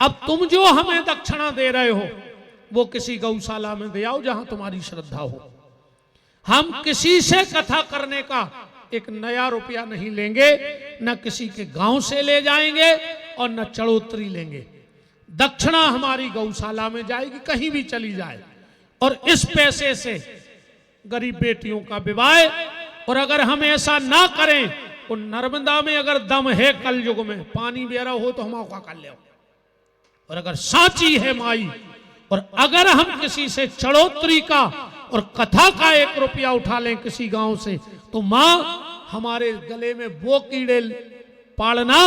अब तुम जो हमें दक्षिणा दे रहे हो वो किसी गौशाला में दे आओ जहां तुम्हारी श्रद्धा हो। हम किसी से कथा करने का एक नया रुपया नहीं लेंगे, न किसी के गांव से ले जाएंगे और न चढ़ोतरी लेंगे। दक्षिणा हमारी गौशाला में जाएगी, कहीं भी चली जाए, और इस पैसे से गरीब बेटियों का विवाह। और अगर हम ऐसा ना करें तो नर्मदा में अगर दम है कल युग में पानी बेरा हो तो हम औका कर ले, और अगर साची है माई, और अगर हम किसी से चढ़ोतरी का और कथा का 1 रुपया उठा लें किसी गांव से, तो मां हमारे गले में वो कीड़े पालना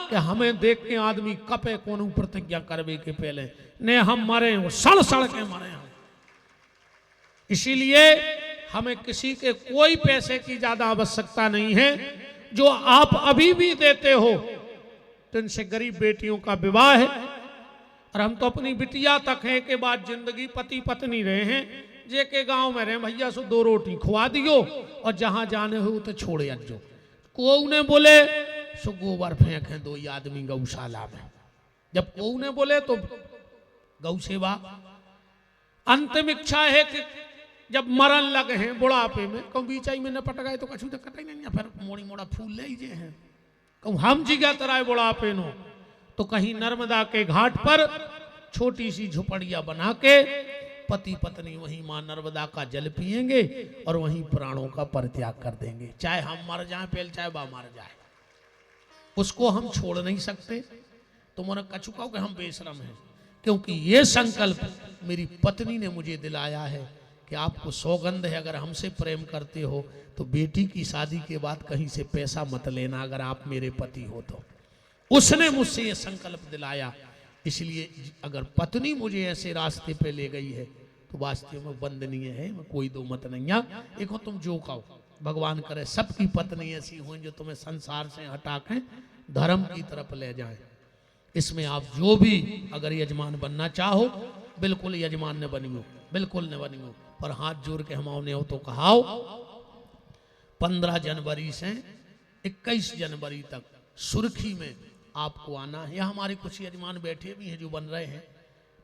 कि हमें देख के आदमी कपे कोनू प्रतिज्ञा करवे के पहले ने हम मरे, वो सड़ सड़ के मरे हम। इसीलिए हमें किसी के कोई पैसे की ज्यादा आवश्यकता नहीं है। जो आप अभी भी देते हो तो इनसे गरीब बेटियों का विवाह है। और हम तो अपनी बिटिया तक है के बाद जिंदगी पति पत्नी रहे हैं, जे के गांव में रहे भैया सो 2 रोटी खुआ दियो और जहां जाने हो तो छोड़े अज्जो। को ने बोले सो गोबर फेंके 2 आदमी गौशाला में, जब को ने बोले तो गौ सेवा। अंतिम इच्छा है कि जब मरण लगे हैं बुढ़ापे में, कहूँ बीचाई में न पट गए तो कछु दिक्कत ही नहीं, फिर मोड़ी मोड़ा फूल ले लीजिए हैं। कहूँ हम जिगा तराए बुढ़ापे नो तो कहीं नर्मदा के घाट पर छोटी सी झुपड़िया बना के पति पत्नी वहीं मां नर्मदा का जल पिएंगे और वहीं प्राणों का परित्याग कर देंगे। चाहे हम मर जाए पहले, चाहे बा मर जाए, उसको हम छोड़ नहीं सकते। तुमने कछु कहो कि हम बेशरम हैं, क्योंकि ये संकल्प मेरी पत्नी ने मुझे दिलाया है कि आपको सौगंध है, अगर हमसे प्रेम करते हो तो बेटी की शादी के बाद कहीं से पैसा मत लेना, अगर आप मेरे पति हो तो। उसने मुझसे ये संकल्प दिलाया। इसलिए अगर पत्नी मुझे ऐसे रास्ते पे ले गई है तो वास्तव में वंदनीय है, मैं कोई दो मत नहीं। देखो तुम जो कहो, भगवान करे सबकी पत्नी ऐसी हो जो तुम्हें संसार से हटा के धर्म की तरफ ले जाए। इसमें आप जो भी अगर यजमान बनना चाहो बिल्कुल यजमान ने बनियो, बिल्कुल न बनियो, पर हाथ जोड़ के हम ने हो तो कहाओ 15 जनवरी से 21 जनवरी तक सुर्खी में आपको आना है। या हमारे कुछ यजमान बैठे भी हैं जो बन रहे हैं,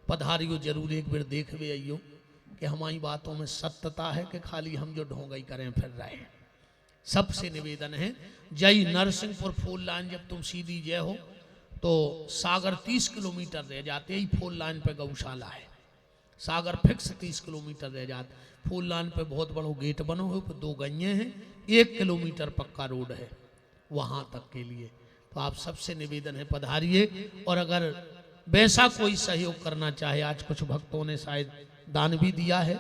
पधारियो जरूर एक बार देख भी आइयो कि हमारी बातों में सत्यता है कि खाली हम जो ढोंगई करें फिर रहे हैं। सबसे निवेदन है, जय नरसिंहपुर फोर लाइन जब तुम सीधी जय हो तो सागर 30 किलोमीटर रह जाते ही फोर लाइन पे गौशाला है। सागर फिक्स 30 किलोमीटर रह जाते, फोर लाइन पे बहुत बड़ा गेट बनो हो, 2 गइये हैं, 1 किलोमीटर पक्का रोड है वहां तक के लिए। तो आप सबसे निवेदन है पधारिए। और अगर वैसा कोई सहयोग करना चाहे, आज कुछ भक्तों ने शायद दान भी दिया है।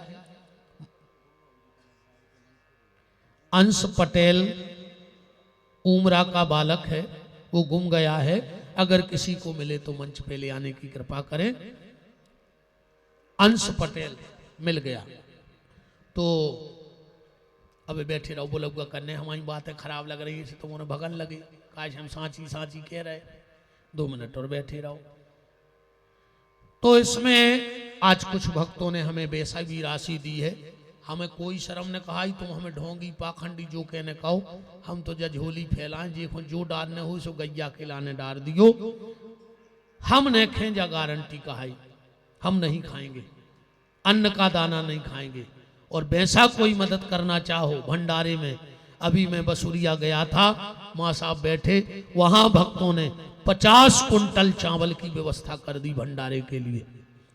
अंश पटेल उमरा का बालक है, वो गुम गया है, अगर किसी को मिले तो मंच पे ले आने की कृपा करें। अंश पटेल मिल गया तो अब बैठे रहो, बोला करने हमारी बातें खराब लग रही है तो उन्हें भगन लगे, काश हम सांची सांची कह रहे, 2 मिनट और बैठे रहो। तो इसमें आज कुछ भक्तों ने हमें वैसा भी राशि दी है। हमें कोई शर्म ने कहा ही तुम हमें ढोंगी पाखंडी जो कहने कहो, हम तो जझोली फैलाएं, देखो जो डालने हो सो गैया के लाने डाल दियो। हमने खेजा गारंटी कहा, हम नहीं खाएंगे, अन्न का दाना नहीं खाएंगे। और वैसा कोई मदद करना चाहो भंडारे में, अभी मैं बसुरिया गया था, माँ साहब बैठे, वहां भक्तों ने 50 कुंटल चावल की व्यवस्था कर दी भंडारे के लिए।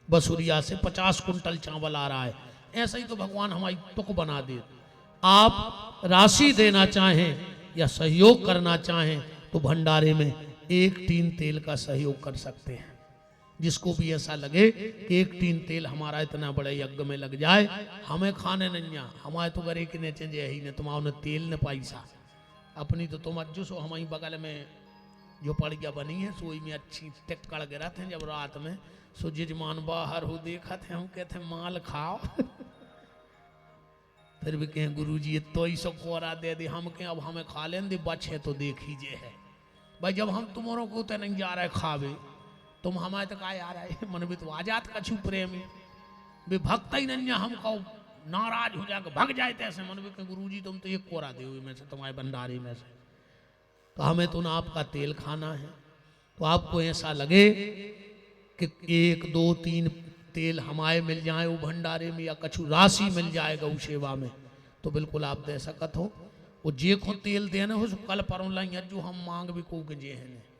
बसुरिया से 50 कुंटल चावल आ रहा है। ऐसा ही तो भगवान हमारी तुक बना दे। आप राशि देना चाहें या सहयोग करना चाहें तो भंडारे में 1 टीन तेल का सहयोग कर सकते हैं। जिसको भी ऐसा लगे कि 1 टीन तेल हमारा इतना बड़े यज्ञ में लग जाए, हमें खाने नहीं आ, हमारे तो गरे के नेचे ही ने तुम्हारे तेल ने पैसा अपनी तो तुम अज्जो सो हमारी बगल में जो पड़िया बनी है सोई में अच्छी टिक्कड़ गिरा थे। जब रात में सो जजमान बाहर हो देखा थे, हम कहते माल खाओ फिर भी कहें गुरु जी तो ही सो कोरा दे दे, हम कहें अब हमें खा लें दे, बचे तो देखीजिए है भाई। जब हम तुम्हारों को तो नहीं जा रहे खावे, तुम हमारे तक आए आ रहे मन भी तो आजाद कछु प्रेम भी भक्त ही नहीं, हम कहो नाराज हो जाकर भग जाए ऐसे मन भी कहें गुरु जी तुम तो 1 कोरा दे में से तुम्हारे भंडारी में से, तो हमें तो ना आपका तेल खाना है। तो आपको ऐसा लगे कि 1 2 3 तेल हमारे मिल जाए वो भंडारे में या कछु राशि मिल जाए गौ सेवा में तो बिल्कुल आप दे सकत हो। वो जे को तेल देना हो कल पर जो हम मांग भी को गजे हैं